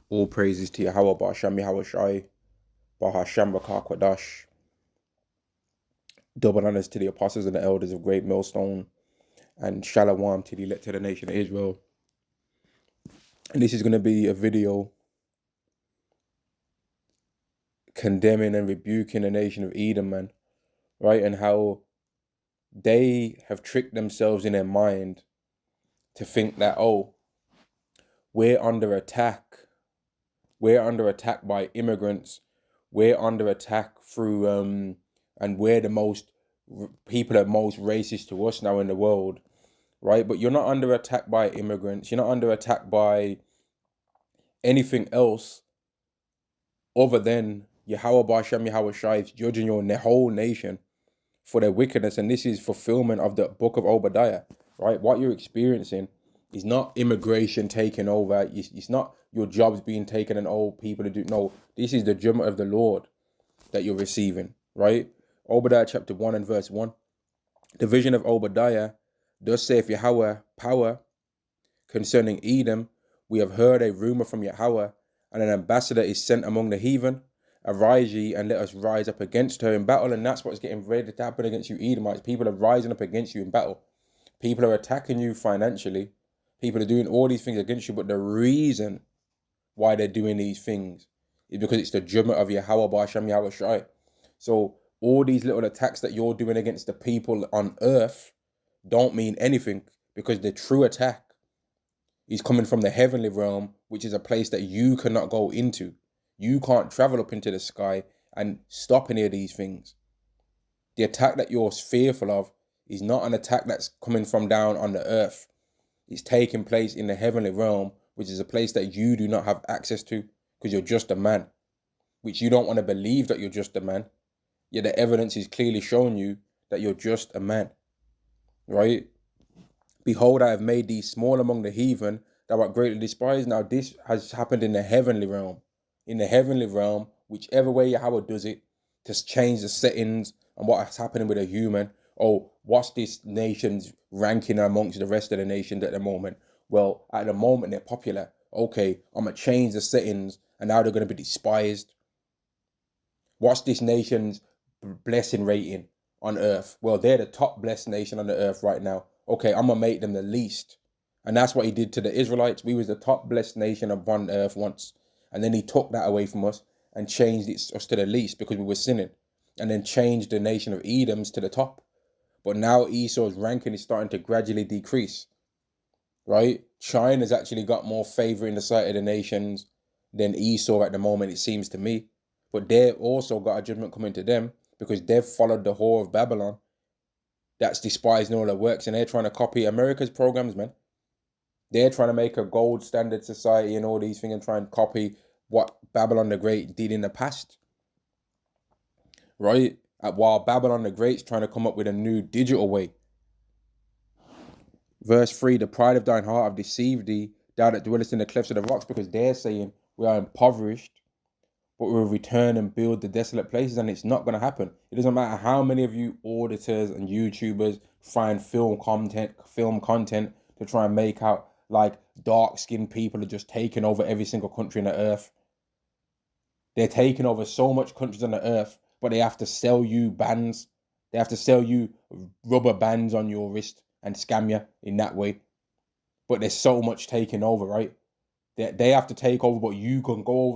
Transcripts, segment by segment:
All praises to Yahweh Ba'Hasham Yahweh Shai, Ba'Hasham Rakah Kwadash. Double honors to the apostles and the elders of Great Millstone, and Shalom to the elect of the nation of Israel. And this is going to be a video condemning and rebuking the nation of Edom, man, right? And how they have tricked themselves in their mind to think that, oh, we're under attack. We're under attack by immigrants. We're under attack through, and we're the most, people that are most racist to us now in the world, right? But you're not under attack by immigrants. You're not under attack by anything else other than Yahweh Ba'Hasham Yahweh Shai is judging your whole nation for their wickedness. And this is fulfillment of the book of Obadiah, right? What you're experiencing is not immigration taking over. It's not your jobs being taken and old people to do. No, this is the judgment of the Lord that you're receiving, right? Obadiah chapter 1 and verse 1. The vision of Obadiah, thus saith Yahweh, power concerning Edom. We have heard a rumor from Yahweh, and an ambassador is sent among the heathen. Arise ye, and let us rise up against her in battle. And that's what's getting ready to happen against you, Edomites. People are rising up against you in battle. People are attacking you financially. People are doing all these things against you. But the reason why they're doing these things is because it's the judgment of Yahweh Ba'Hasham Yahweh Shai. So all these little attacks that you're doing against the people on earth don't mean anything, because the true attack is coming from the heavenly realm, which is a place that you cannot go into. You can't travel up into the sky and stop any of these things. The attack that you're fearful of is not an attack that's coming from down on the earth. It's taking place in the heavenly realm, which is a place that you do not have access to because you're just a man, which you don't want to believe that you're just a man. Yet the evidence is clearly showing you that you're just a man, right? Behold, I have made thee small among the heathen, thou art greatly despised. Now this has happened in the heavenly realm. In the heavenly realm, whichever way Yahweh does it, to change the settings and what is happening with a human. Oh, what's this nation's ranking amongst the rest of the nations at the moment? Well, at the moment they're popular. Okay, I'm going to change the settings and now they're going to be despised. What's this nation's blessing rating on earth? Well, they're the top blessed nation on the earth right now. Okay, I'm going to make them the least. And that's what he did to the Israelites. We was the top blessed nation upon earth once. And then he took that away from us and changed us to the least because we were sinning. And then changed the nation of Edoms to the top. But now Esau's ranking is starting to gradually decrease, right? China's actually got more favor in the sight of the nations than Esau at the moment, it seems to me. But they've also got a judgment coming to them because they've followed the whore of Babylon that's despising all their works, and they're trying to copy America's programs, man. They're trying to make a gold standard society and all these things and try and copy what Babylon the Great did in the past, right? While Babylon the Great's trying to come up with a new digital way. Verse 3, the pride of thine heart have deceived thee, thou that dwellest in the clefts of the rocks, because they're saying we are impoverished, but we'll return and build the desolate places, and it's not going to happen. It doesn't matter how many of you auditors and YouTubers find film content to try and make out like dark-skinned people are just taking over every single country on the earth. They're taking over so much countries on the earth, but they have to sell you bands. They have to sell you rubber bands on your wrist and scam you in that way. But there's so much taking over, right? They have to take over, but you can go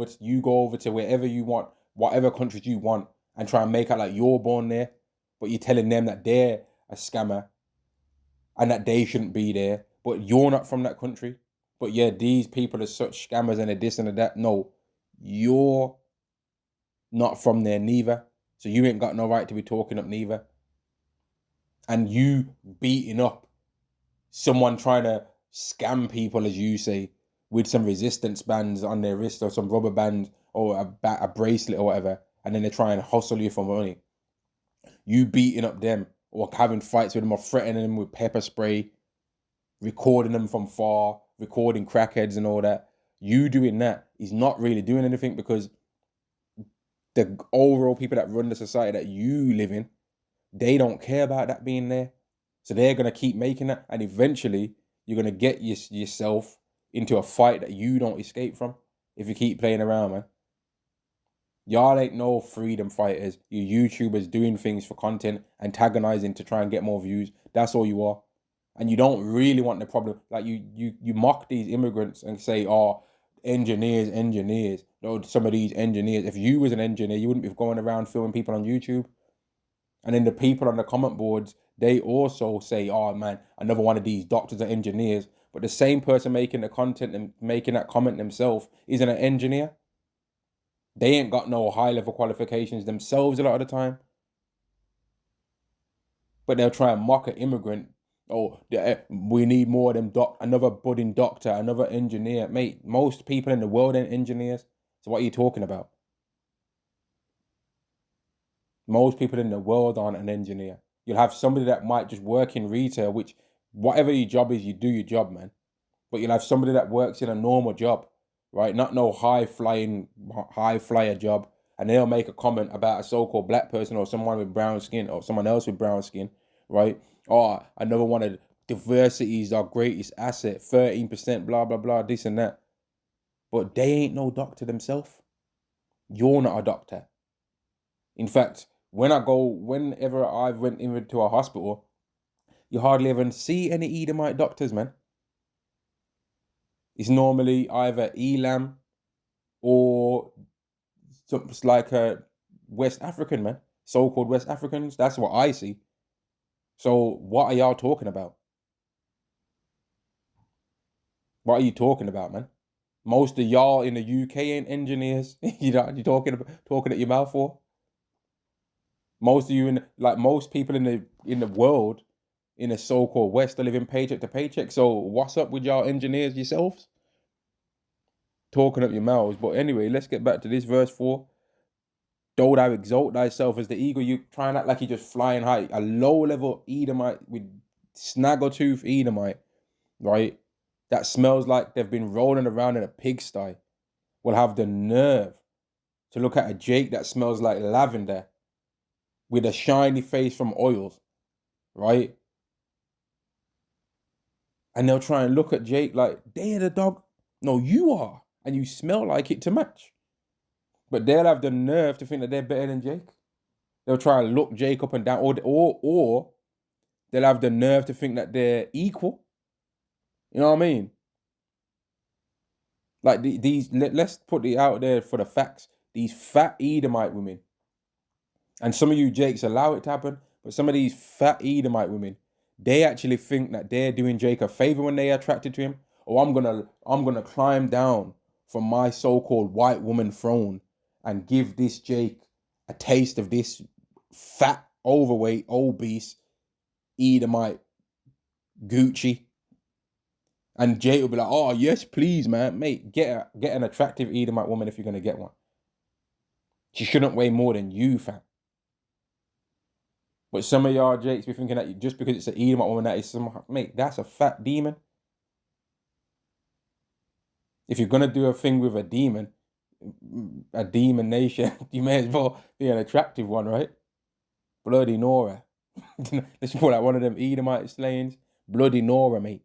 over to wherever you want, whatever countries you want, and try and make out like you're born there. But you're telling them that they're a scammer and that they shouldn't be there. But you're not from that country. But yeah, these people are such scammers and a this and a that. No, you're not from there neither. So you ain't got no right to be talking up neither. And you beating up someone trying to scam people, as you say, with some resistance bands on their wrist or some rubber band or a bracelet or whatever, and then they try and hustle you for money. You beating up them or having fights with them or threatening them with pepper spray, recording them from far, recording crackheads and all that. You doing that is not really doing anything, because the overall people that run the society that you live in, they don't care about that being there. So they're going to keep making that, and eventually you're going to get yourself into a fight that you don't escape from. if you keep playing around, man. Y'all ain't no freedom fighters. You YouTubers doing things for content, antagonizing to try and get more views. That's all you are. And you don't really want the problem. Like you mock these immigrants and say, oh, engineers. No, some of these engineers. If you was an engineer, you wouldn't be going around filming people on YouTube. And then the people on the comment boards, they also say, oh man, another one of these doctors or engineers. But the same person making the content and making that comment themselves isn't an engineer. They ain't got no high level qualifications themselves a lot of the time. But they'll try and mock an immigrant. Oh, we need more of them another budding doctor, another engineer. Mate, most people in the world ain't engineers. So what are you talking about? Most people in the world aren't an engineer. You'll have somebody that might just work in retail, which whatever your job is, you do your job, man. But you'll have somebody that works in a normal job, right? Not no high flyer job. And they'll make a comment about a so-called black person or someone with brown skin or someone else with brown skin, right? Oh, another one of diversity is our greatest asset, 13%, blah, blah, blah, this and that. But they ain't no doctor themselves. You're not a doctor. In fact, whenever I went into a hospital, you hardly ever see any Edomite doctors, man. It's normally either Elam or it's like a West African, man. So-called West Africans. That's what I see. So what are y'all talking about? What are you talking about, man? Most of y'all in the UK ain't engineers. You know, you talking at your mouth for? Most of you most people in the world in the so-called West are living paycheck to paycheck. So what's up with y'all engineers yourselves? Talking up your mouths. But anyway, let's get back to this verse 4. Though thou exalt thyself as the eagle, you try and act like you're just flying high. A low-level Edomite with snaggletooth Edomite, right? That smells like they've been rolling around in a pigsty will have the nerve to look at a Jake that smells like lavender with a shiny face from oils, right? And they'll try and look at Jake like, they're the dog. No, you are. And you smell like it to match. But they'll have the nerve to think that they're better than Jake. They'll try and look Jake up and down, or they'll have the nerve to think that they're equal. You know what I mean? Like let's put it out there for the facts. These fat Edomite women, and some of you Jakes allow it to happen, but some of these fat Edomite women, they actually think that they're doing Jake a favor when they're attracted to him. Or I'm gonna climb down from my so-called white woman throne and give this Jake a taste of this fat, overweight, obese Edomite Gucci. And Jake will be like, oh, yes, please, man. Mate, get an attractive Edomite woman if you're going to get one. She shouldn't weigh more than you, fam. But some of y'all Jakes be thinking that just because it's an Edomite woman, that is some, mate, that's a fat demon. If you're going to do a thing with a demon nation, you may as well be an attractive one, right? Bloody Nora. Let's put out one of them Edomite slayings. Bloody Nora, mate.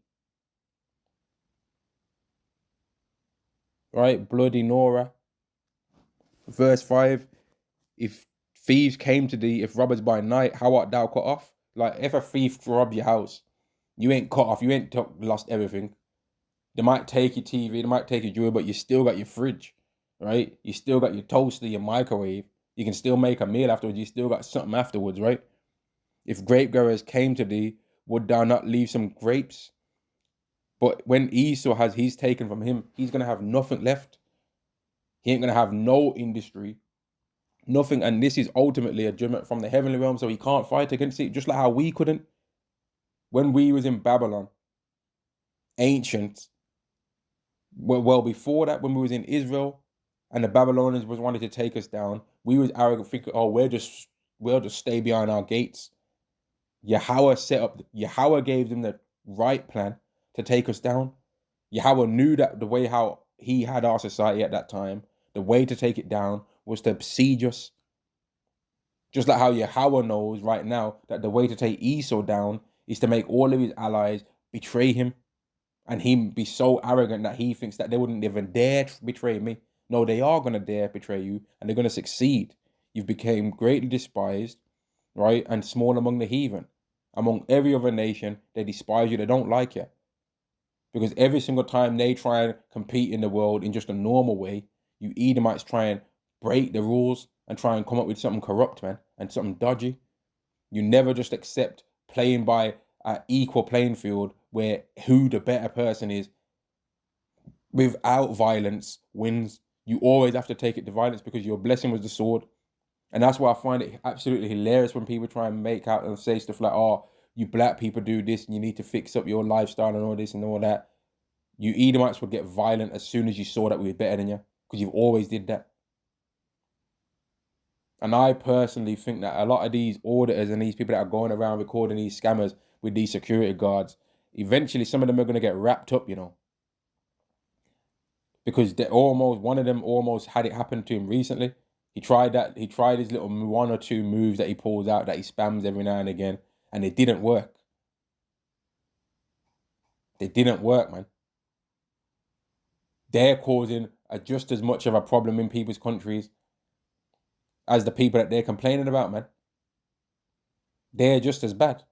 Right? Bloody Nora. Verse 5. If thieves came to thee, if robbers by night, how art thou cut off? Like, if a thief rob your house, you ain't cut off. You ain't lost everything. They might take your TV, they might take your jewelry, but you still got your fridge, right? You still got your toaster, your microwave. You can still make a meal afterwards. You still got something afterwards, right? If grape growers came to thee, would thou not leave some grapes? But when Esau has his taken from him, he's going to have nothing left. He ain't going to have no industry, nothing. And this is ultimately a judgment from the heavenly realm, so he can't fight against it, just like how we couldn't. When we was in Babylon, ancient, well before that, when we was in Israel, and the Babylonians was wanted to take us down, we was arrogant, thinking, oh, we'll just stay behind our gates. Yahweh gave them the right plan to take us down. Yahweh knew that the way how he had our society at that time, the way to take it down was to besiege us. Just like how Yahweh knows right now that the way to take Esau down is to make all of his allies betray him. And he be so arrogant that he thinks that they wouldn't even dare betray me. No, they are going to dare betray you, and they're going to succeed. You've become greatly despised, right? And small among the heathen. Among every other nation, they despise you. They don't like you. Because every single time they try and compete in the world in just a normal way, you Edomites try and break the rules and try and come up with something corrupt, man, and something dodgy. You never just accept playing by an equal playing field where who the better person is without violence wins. You always have to take it to violence because your blessing was the sword. And that's why I find it absolutely hilarious when people try and make out and say stuff like, oh, you black people do this and you need to fix up your lifestyle and all this and all that. You Edomites would get violent as soon as you saw that we were better than you, because you've always did that. And I personally think that a lot of these auditors and these people that are going around recording these scammers with these security guards, eventually some of them are going to get wrapped up, because one of them almost had it happen to him recently. He tried his little one or two moves that he pulls out that he spams every now and again, and it didn't work. They didn't work, man. They're causing just as much of a problem in people's countries as the people that they're complaining about, man. They're just as bad.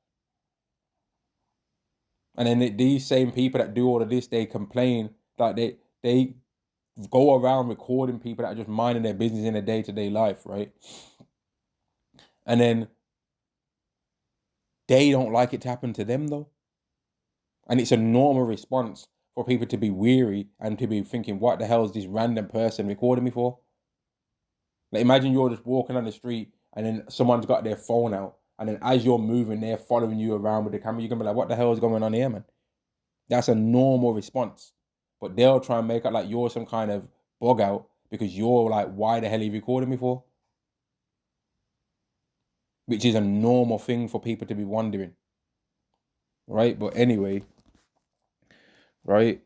And then these same people that do all of this, they complain, like they go around recording people that are just minding their business in their day-to-day life, right? And then they don't like it to happen to them, though. And it's a normal response for people to be weary and to be thinking, what the hell is this random person recording me for? Like, imagine you're just walking on the street and then someone's got their phone out, and then as you're moving, they're following you around with the camera. You're going to be like, what the hell is going on here, man? That's a normal response. But they'll try and make it like you're some kind of bug out because you're like, why the hell are you recording me for? Which is a normal thing for people to be wondering. Right? But anyway, right?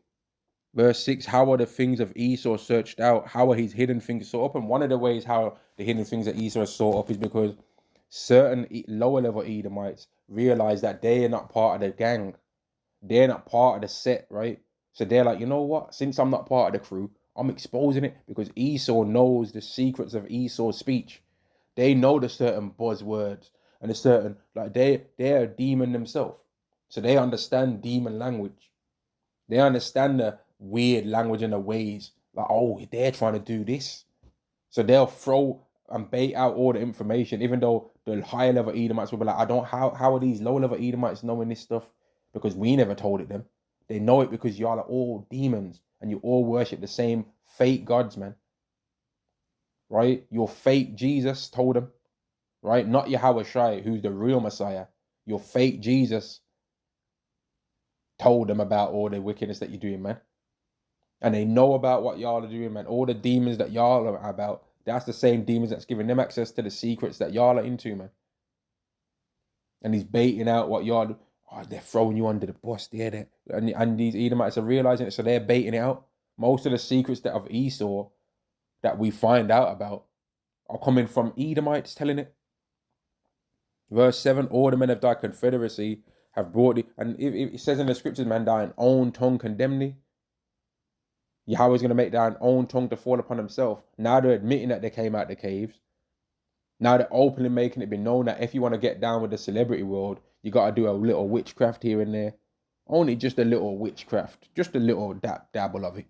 Verse 6, how are the things of Esau searched out? How are his hidden things sought up? And one of the ways how the hidden things that Esau is sought up is because certain lower level Edomites realize that they are not part of the gang. They're not part of the set, right? So they're like, you know what? Since I'm not part of the crew, I'm exposing it because Esau knows the secrets of Esau's speech. They know the certain buzzwords and the certain, like they're a demon themselves. So they understand demon language. They understand the weird language and the ways. Like, oh, they're trying to do this. So they'll throw and bait out all the information, even though the higher level Edomites will be like, how are these low level Edomites knowing this stuff? Because we never told it them. They know it because y'all are all demons and you all worship the same fake gods, man. Right? Your fake Jesus told them, right? Not Yahweh Shai, who's the real Messiah. Your fake Jesus told them about all the wickedness that you're doing, man. And they know about what y'all are doing, man. All the demons that y'all are about, that's the same demons that's giving them access to the secrets that y'all are into, man. And he's baiting out what y'all do. Oh, they're throwing you under the bus, there. And these Edomites are realizing it, so they're baiting it out. Most of the secrets that of Esau that we find out about are coming from Edomites telling it. Verse 7, all the men of thy confederacy have brought thee. And it says in the scriptures, man, thine own tongue condemn thee. Yahweh's going to make thine own tongue to fall upon himself. Now they're admitting that they came out the caves. Now they're openly making it be known that if you want to get down with the celebrity world, you got to do a little witchcraft here and there. Only just a little witchcraft. Just a little dabble of it.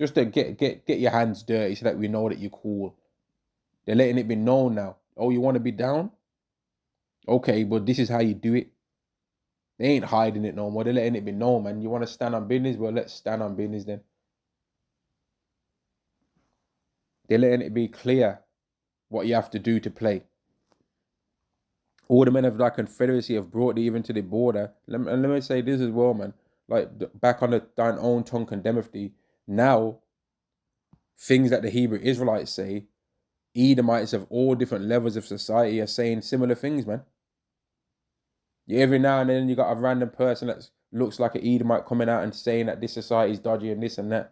Just to get your hands dirty so that we know that you're cool. They're letting it be known now. Oh, you want to be down? Okay, but this is how you do it. They ain't hiding it no more. They're letting it be known, man. You want to stand on business? Well, let's stand on business then. They're letting it be clear what you have to do to play. All the men of thy confederacy have brought thee even to the border. And let me say this as well, man. Like, back on thine own tongue condemneth thee. Now, things that the Hebrew Israelites say, Edomites of all different levels of society are saying similar things, man. Every now and then you got a random person that looks like an Edomite coming out and saying that this society is dodgy and this and that.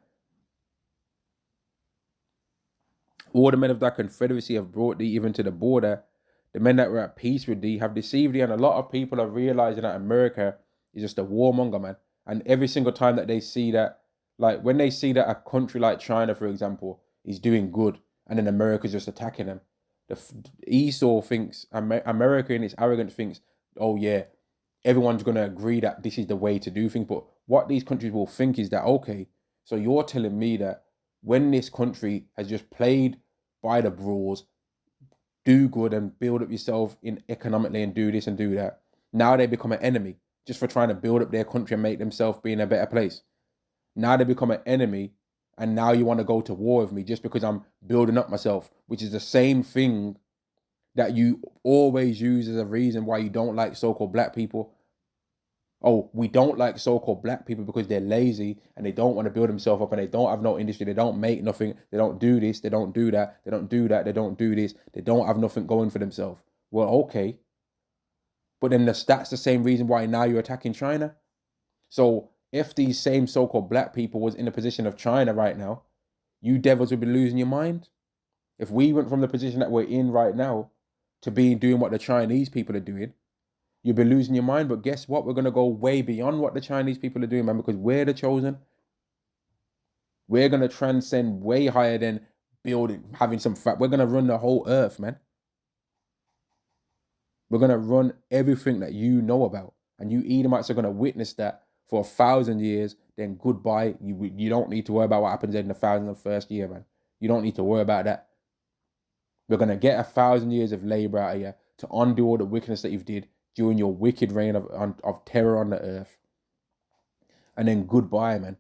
All the men of thy confederacy have brought thee even to the border. The men that were at peace with thee have deceived thee. And a lot of people are realizing that America is just a warmonger, man. And every single time that they see that, like when they see that a country like China, for example, is doing good, and then America's just attacking them, Esau thinks, America in its arrogance thinks, oh yeah, everyone's going to agree that this is the way to do things. But what these countries will think is that, okay, so you're telling me that when this country has just played by the rules, do good and build up yourself in economically and do this and do that, now they become an enemy just for trying to build up their country and make themselves be in a better place. Now they become an enemy, and now you want to go to war with me just because I'm building up myself, which is the same thing that you always use as a reason why you don't like so-called black people. Oh, we don't like so-called black people because they're lazy and they don't want to build themselves up and they don't have no industry. They don't make nothing. They don't do this. They don't do that. They don't do that. They don't do this. They don't have nothing going for themselves. Well, okay. But then that's the same reason why now you're attacking China. So if these same so-called black people was in the position of China right now, you devils would be losing your mind. If we went from the position that we're in right now to be doing what the Chinese people are doing, you'll be losing your mind. But guess what? We're going to go way beyond what the Chinese people are doing, man, because we're the chosen. We're going to transcend way higher than building, having some fat. We're going to run the whole earth, man. We're going to run everything that you know about. And you Edomites are going to witness that for 1,000 years. Then goodbye. You don't need to worry about what happens in the 1,001st year, man. You don't need to worry about that. We're going to get 1,000 years of labor out of you to undo all the wickedness that you've did during your wicked reign of terror on the earth. And then goodbye, man.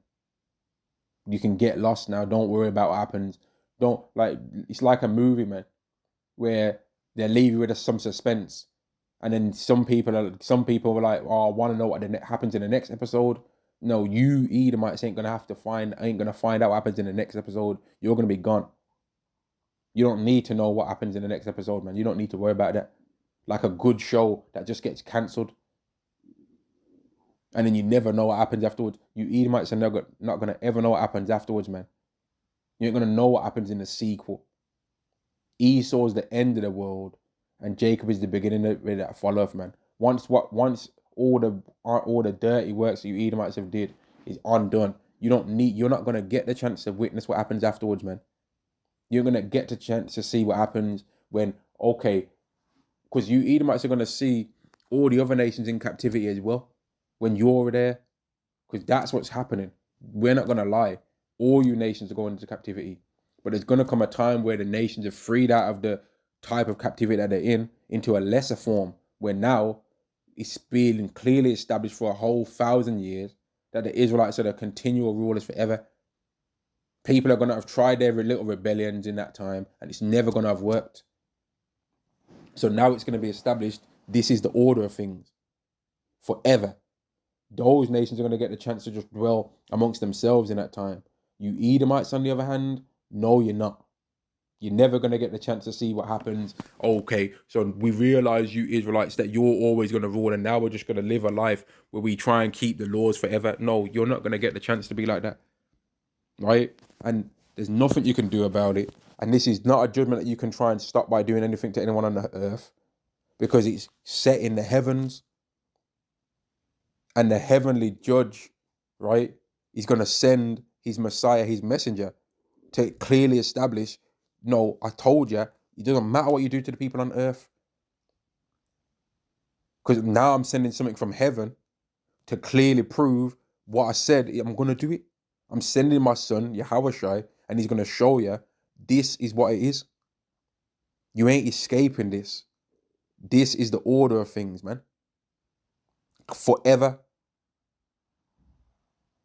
You can get lost now. Don't worry about what happens. Don't, like, it's like a movie, man, where they leave you with some suspense. And then some people were like, oh, I want to know what happens in the next episode. No, you Edomites ain't gonna find out what happens in the next episode. You're gonna be gone. You don't need to know what happens in the next episode, man. You don't need to worry about that. Like a good show that just gets cancelled. And then you never know what happens afterwards. You Edomites are not going to ever know what happens afterwards, man. You ain't going to know what happens in the sequel. Esau is the end of the world, and Jacob is the beginning of it that followeth, man. Once all the dirty works that you Edomites have did is undone, you're not going to get the chance to witness what happens afterwards, man. You're going to get the chance to see what happens when, okay, because you Edomites are going to see all the other nations in captivity as well when you're there, because that's what's happening. We're not going to lie. All you nations are going into captivity. But there's going to come a time where the nations are freed out of the type of captivity that they're in into a lesser form, where now it's being clearly established for a whole 1,000 years that the Israelites are the continual rulers forever. People are going to have tried their little rebellions in that time, and it's never going to have worked. So now it's going to be established. This is the order of things forever. Those nations are going to get the chance to just dwell amongst themselves in that time. You Edomites, on the other hand, no, you're not. You're never going to get the chance to see what happens. Okay, so we realize, you Israelites, that you're always going to rule, and now we're just going to live a life where we try and keep the laws forever. No, you're not going to get the chance to be like that. Right? And there's nothing you can do about it. And this is not a judgment that you can try and stop by doing anything to anyone on the earth, because it's set in the heavens. And the heavenly judge, right, is going to send his Messiah, his messenger, to clearly establish, no, I told you, it doesn't matter what you do to the people on earth. Because now I'm sending something from heaven to clearly prove what I said, I'm going to do it. I'm sending my son, Yahweh, and he's going to show you this is what it is. You ain't escaping this. This is the order of things, man. Forever.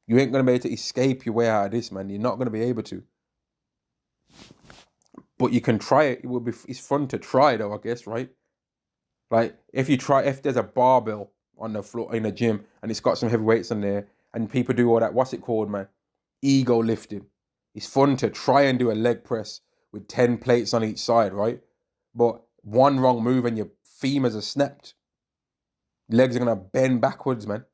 You ain't going to be able to escape your way out of this, man. You're not going to be able to. But you can try it. It's fun to try, though, I guess, right? Like, if there's a barbell on the floor in a gym and it's got some heavy weights on there and people do all that, what's it called, man? Ego lifting. It's fun to try and do a leg press with 10 plates on each side, right? But one wrong move and your femurs are snapped. Legs are going to bend backwards, man.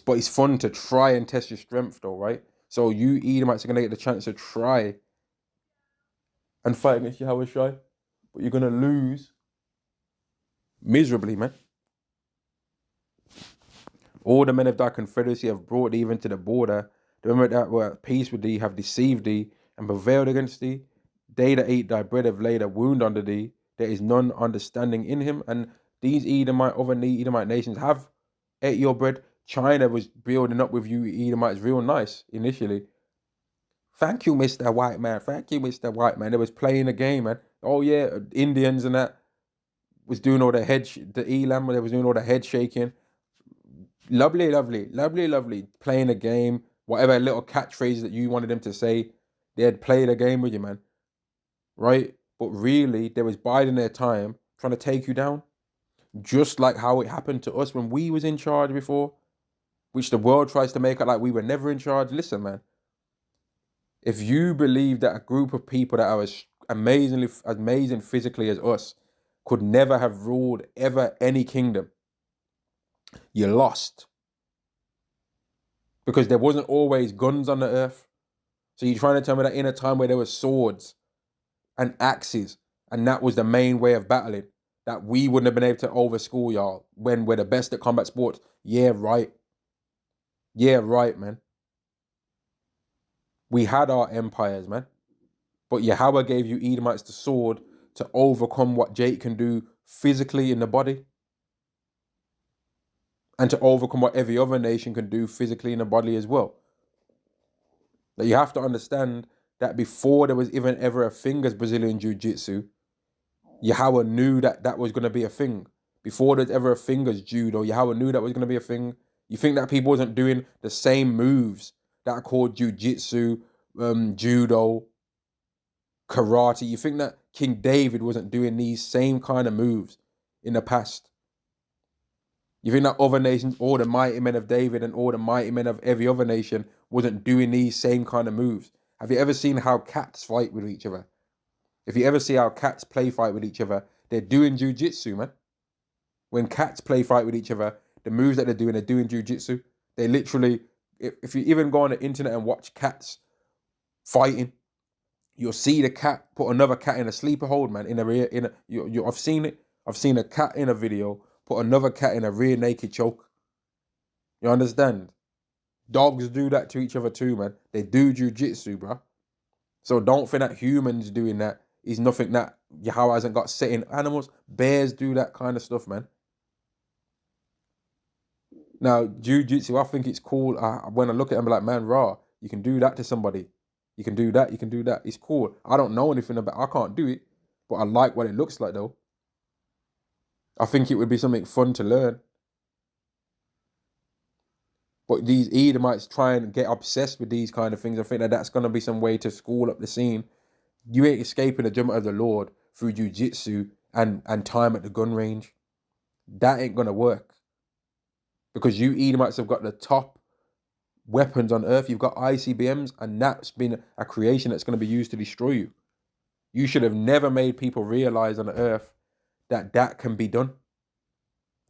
But it's fun to try and test your strength, though, right? So you Edomites are going to get the chance to try and fight against Yahweh Shai, but you're going to lose miserably, man. All the men of thy confederacy have brought thee even to the border. The men that were at peace with thee have deceived thee and prevailed against thee. They that eat thy bread have laid a wound under thee. There is none understanding in him. And these other Edomite nations have ate your bread. China was building up with you Edomites real nice initially. Thank you, Mr. White Man. Thank you, Mr. White Man. They was playing a game, man. Oh yeah, Indians and that was doing all the the Elam, they was doing all the head shaking. Lovely, lovely, lovely, lovely. Playing a game, whatever little catchphrases that you wanted them to say, they had played a game with you, man. Right? But really, they was biding their time trying to take you down. Just like how it happened to us when we was in charge before, which the world tries to make it like we were never in charge. Listen, man. If you believe that a group of people that are as amazing physically as us could never have ruled ever any kingdom, you're lost. Because there wasn't always guns on the earth. So you're trying to tell me that in a time where there were swords and axes, and that was the main way of battling, that we wouldn't have been able to overschool y'all when we're the best at combat sports? Yeah, right. Yeah, right, man. We had our empires, man. But Yahweh gave you Edomites the sword to overcome what Jake can do physically in the body, and to overcome what every other nation can do physically in the body as well. That you have to understand that before there was even ever a thing as Brazilian Jiu-Jitsu, Yahweh knew that that was going to be a thing. Before there's ever a thing as judo, Yahweh knew that was going to be a thing. You think that people wasn't doing the same moves that are called jiu-jitsu, judo, karate? You think that King David wasn't doing these same kind of moves in the past? You think that other nations, all the mighty men of David and all the mighty men of every other nation, wasn't doing these same kind of moves? Have you ever seen how cats fight with each other? If you ever see how cats play fight with each other, they're doing jiu-jitsu, man. When cats play fight with each other, the moves that they're doing jiu-jitsu. They literally, if you even go on the internet and watch cats fighting, you'll see the cat put another cat in a sleeper hold, man. I've seen it. I've seen a cat in a video put another cat in a rear naked choke. You understand? Dogs do that to each other too, man. They do jiu-jitsu, bro. So don't think that humans doing that is nothing that Yahweh hasn't got set in animals. Bears do that kind of stuff, man. Now, jiu-jitsu, I think it's cool. When I look at it, I'm like, man, raw, you can do that to somebody. You can do that, you can do that. It's cool. I don't know anything about it. I can't do it, but I like what it looks like, though. I think it would be something fun to learn. But these Edomites try and get obsessed with these kind of things. I think that that's going to be some way to school up the scene. You ain't escaping the judgment of the Lord through jiu-jitsu and time at the gun range. That ain't going to work. Because you Edomites have got the top weapons on earth. You've got ICBMs, and that's been a creation that's going to be used to destroy you. You should have never made people realize on the earth that that can be done.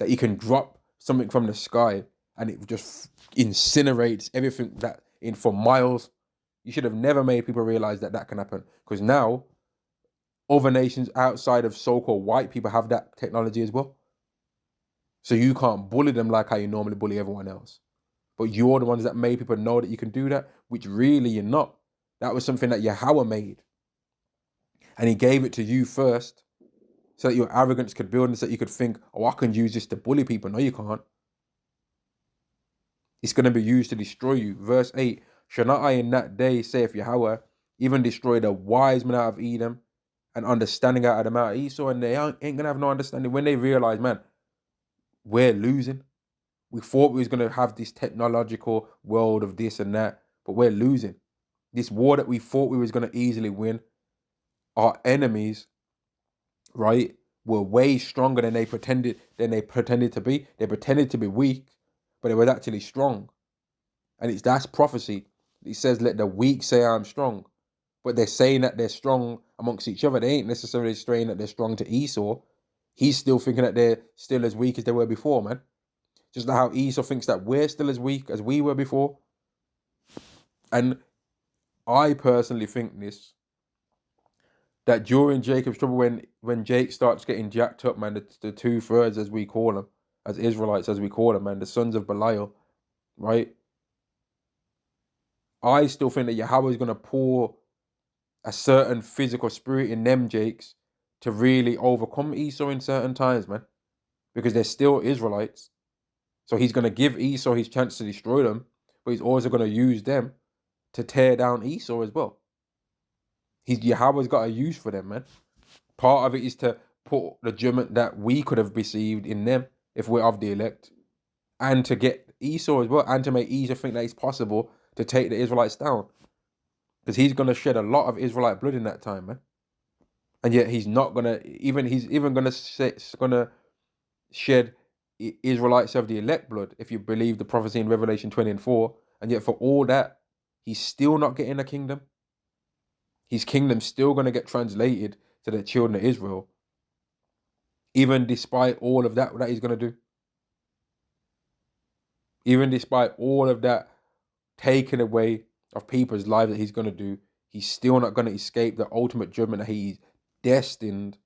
That you can drop something from the sky and it just incinerates everything that in for miles. You should have never made people realize that that can happen. Because now, other nations outside of so-called white people have that technology as well. So you can't bully them like how you normally bully everyone else. But you're the ones that made people know that you can do that, which really you're not. That was something that Yahweh made. And he gave it to you first so that your arrogance could build and so that you could think, oh, I can use this to bully people. No, you can't. It's going to be used to destroy you. Verse 8, shall not I in that day, saith Yahweh, even destroy the wise men out of Edom and understanding out of the mount of Esau? And they ain't going to have no understanding when they realize, man, we're losing. We thought we was going to have this technological world of this and that, but we're losing. This war that we thought we was going to easily win, our enemies, right, were way stronger than they pretended to be. They pretended to be weak, but they were actually strong. And that's prophecy. It says, let the weak say I'm strong. But they're saying that they're strong amongst each other. They ain't necessarily saying that they're strong to Esau. He's still thinking that they're still as weak as they were before, man. Just like how Esau thinks that we're still as weak as we were before. And I personally think this, that during Jacob's trouble, when Jake starts getting jacked up, man, the 2/3 as we call them, as Israelites, as we call them, man, the sons of Belial, right? I still think that Yahweh is going to pour a certain physical spirit in them Jakes to really overcome Esau in certain times, man, because they're still Israelites. So he's going to give Esau his chance to destroy them, but he's also going to use them to tear down Esau as well. Yahweh's got a use for them, man. Part of it is to put the judgment that we could have received in them if we're of the elect, and to get Esau as well, and to make Esau think that it's possible to take the Israelites down, because he's going to shed a lot of Israelite blood in that time, man. And yet he's not gonna he's even gonna shed Israelites of the elect blood, if you believe the prophecy in Revelation 20:4. And yet for all that, he's still not getting a kingdom. His kingdom's still gonna get translated to the children of Israel, even despite all of that he's gonna do. Even despite all of that taking away of people's lives that he's gonna do, he's still not gonna escape the ultimate judgment that he's destined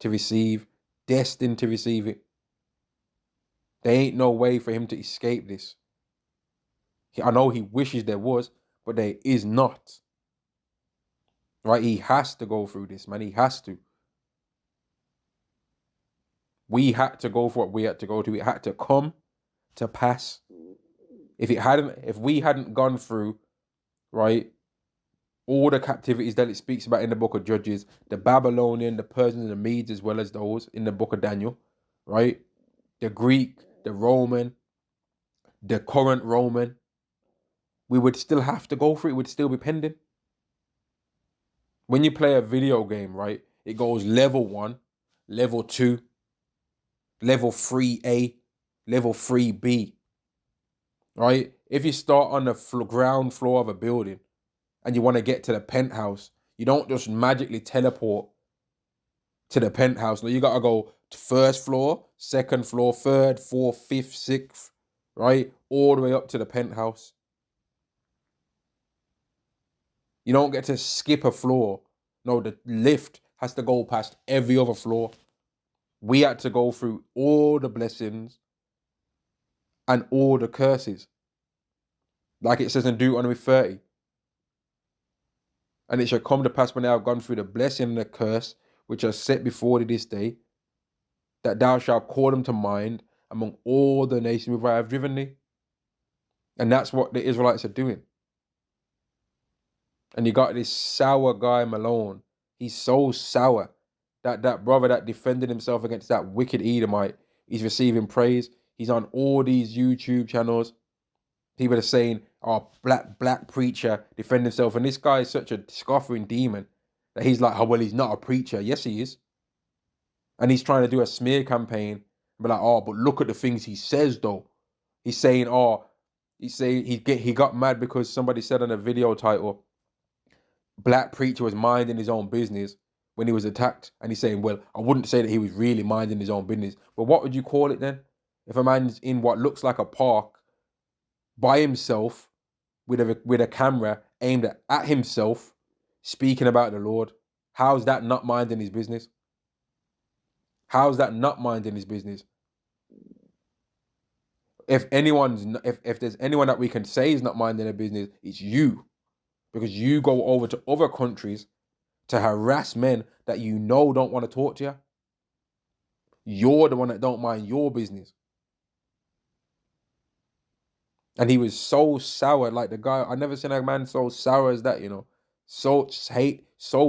to receive, destined to receive it. There ain't no way for him to escape this. I know he wishes there was, but there is not. Right? He has to go through this, man. He has to. We had to go for what we had to go to. It had to come to pass. If we hadn't gone through, right, all the captivities that it speaks about in the book of Judges, the Babylonian, the Persians, and the Medes, as well as those in the book of Daniel, right? The Greek, the Roman, the current Roman, we would still have to go through it. It would still be pending. When you play a video game, right, it goes level 1, level 2, level 3A, level 3B, right? If you start on the ground floor of a building and you want to get to the penthouse, you don't just magically teleport to the penthouse. No, you got to go to first floor, second floor, third, fourth, fifth, sixth, right? All the way up to the penthouse. You don't get to skip a floor. No, the lift has to go past every other floor. We had to go through all the blessings and all the curses. Like it says in Deuteronomy 30. And it shall come to pass when thou have gone through the blessing and the curse, which are set before thee this day, that thou shalt call them to mind among all the nations whither I have driven thee. And that's what the Israelites are doing. And you got this sour guy, Malone. He's so sour. That brother that defended himself against that wicked Edomite, he's receiving praise. He's on all these YouTube channels. People are saying, oh, black preacher defend himself. And this guy is such a scoffing demon that he's like, oh, well, he's not a preacher. Yes, he is. And he's trying to do a smear campaign. But like, oh, but look at the things he says, though. He's saying he got mad because somebody said on a video title, black preacher was minding his own business when he was attacked. And he's saying, well, I wouldn't say that he was really minding his own business. But what would you call it then? If a man's in what looks like a park by himself with a camera aimed at himself, speaking about the Lord, how's that not minding his business? How's that not minding his business? If there's anyone that we can say is not minding their business, it's you. Because you go over to other countries to harass men that you know don't want to talk to you. You're the one that don't mind your business. And he was so sour, like the guy, I never seen a man so sour as that, you know. So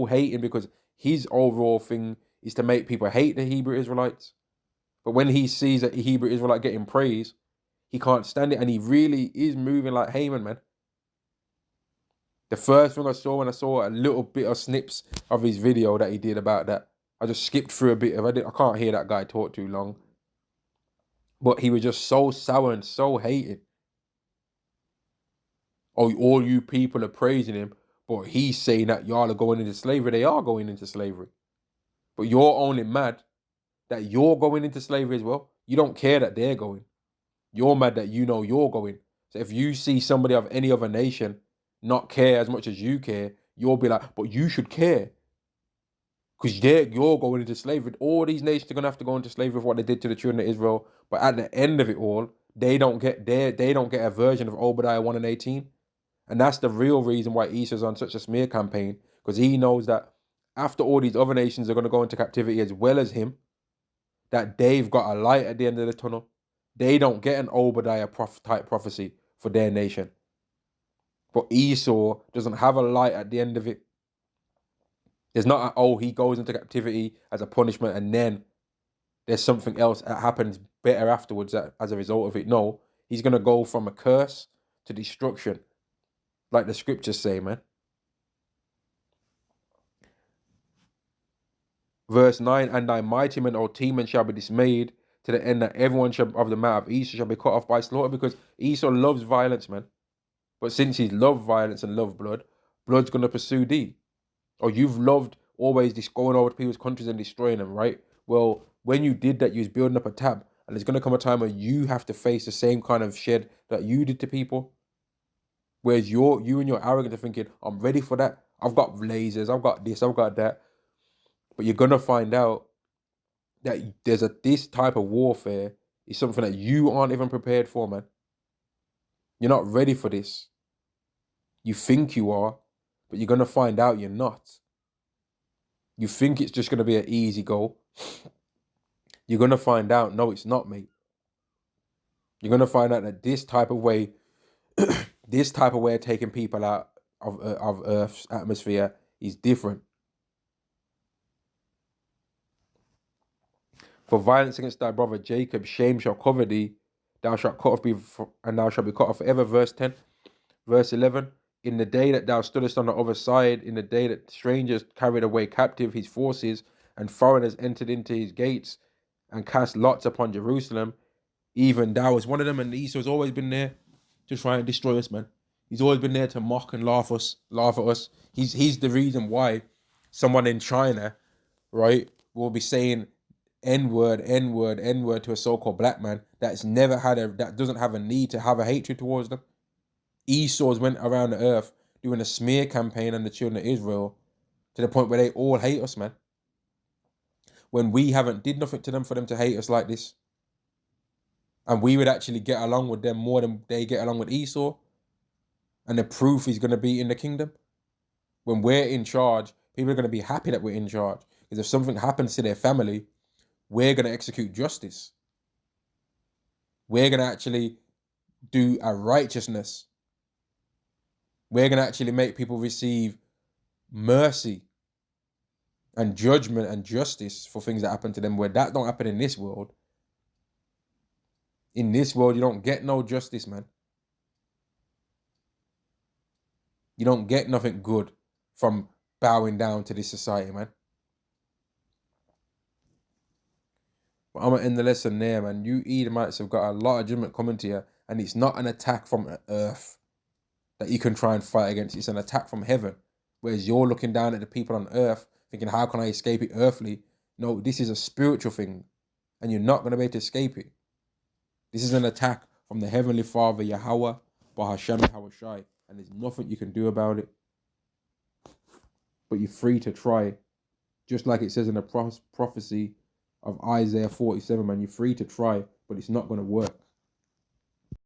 hating, because his overall thing is to make people hate the Hebrew Israelites. But when he sees a Hebrew Israelite getting praise, he can't stand it, and he really is moving like Haman, man. The first thing I saw when I saw a little bit of snips of his video that he did about that, I just skipped through a bit of it. I can't hear that guy talk too long. But he was just so sour and so hating. Oh, all you people are praising him, but he's saying that y'all are going into slavery. They are going into slavery. But you're only mad that you're going into slavery as well. You don't care that they're going. You're mad that you know you're going. So if you see somebody of any other nation not care as much as you care, you'll be like, but you should care. Because you're going into slavery. All these nations are gonna have to go into slavery for what they did to the children of Israel. But at the end of it all, they don't get a version of Obadiah 1 and 18. And that's the real reason why Esau's on such a smear campaign, because he knows that after all these other nations are going to go into captivity as well as him, that they've got a light at the end of the tunnel. They don't get an Obadiah type prophecy for their nation. But Esau doesn't have a light at the end of it. There's not he goes into captivity as a punishment and then there's something else that happens better afterwards as a result of it. No, he's going to go from a curse to destruction, like the scriptures say, man. Verse 9, and thy mighty men, O Teman, shall be dismayed, to the end that everyone of the mount of Esau shall be cut off by slaughter, because Esau loves violence, man. But since he's loved violence and loved blood, blood's going to pursue thee. Or you've loved always just going over to people's countries and destroying them, right? Well, when you did that, you was building up a tab, and there's going to come a time where you have to face the same kind of shed that you did to people. Whereas you and your arrogance are thinking, I'm ready for that. I've got lasers, I've got this, I've got that. But you're going to find out that this type of warfare is something that you aren't even prepared for, man. You're not ready for this. You think you are, but you're going to find out you're not. You think it's just going to be an easy goal. You're going to find out, no, it's not, mate. You're going to find out that this type of way of taking people out of Earth's atmosphere is different. For violence against thy brother Jacob, shame shall cover thee. Thou shalt cut off and thou shalt be cut off forever. Verse 10. Verse 11. In the day that thou stoodest on the other side, in the day that strangers carried away captive his forces, and foreigners entered into his gates, and cast lots upon Jerusalem, even thou was one of them, and Esau's always been there to try and destroy us, man. He's always been there to mock and laugh at us. He's the reason why someone in China, right, will be saying N-word to a so-called black man that doesn't have a need to have a hatred towards them. Esau's went around the earth doing a smear campaign on the children of Israel to the point where they all hate us, man. When we haven't did nothing to them for them to hate us like this. And we would actually get along with them more than they get along with Esau. And the proof is going to be in the kingdom. When we're in charge, people are going to be happy that we're in charge. Because if something happens to their family, we're going to execute justice. We're going to actually do a righteousness. We're going to actually make people receive mercy and judgment and justice for things that happen to them, where that don't happen in this world. In this world, you don't get no justice, man. You don't get nothing good from bowing down to this society, man. But I'm going to end the lesson there, man. You Edomites have got a lot of judgment coming to you, and it's not an attack from earth that you can try and fight against. It's an attack from heaven, whereas you're looking down at the people on earth thinking, how can I escape it earthly? No, this is a spiritual thing, and you're not going to be able to escape it. This is an attack from the Heavenly Father, Yahweh, Bahashem, Hawashai, and there's nothing you can do about it. But you're free to try. Just like it says in the prophecy of Isaiah 47, man, you're free to try, but it's not going to work.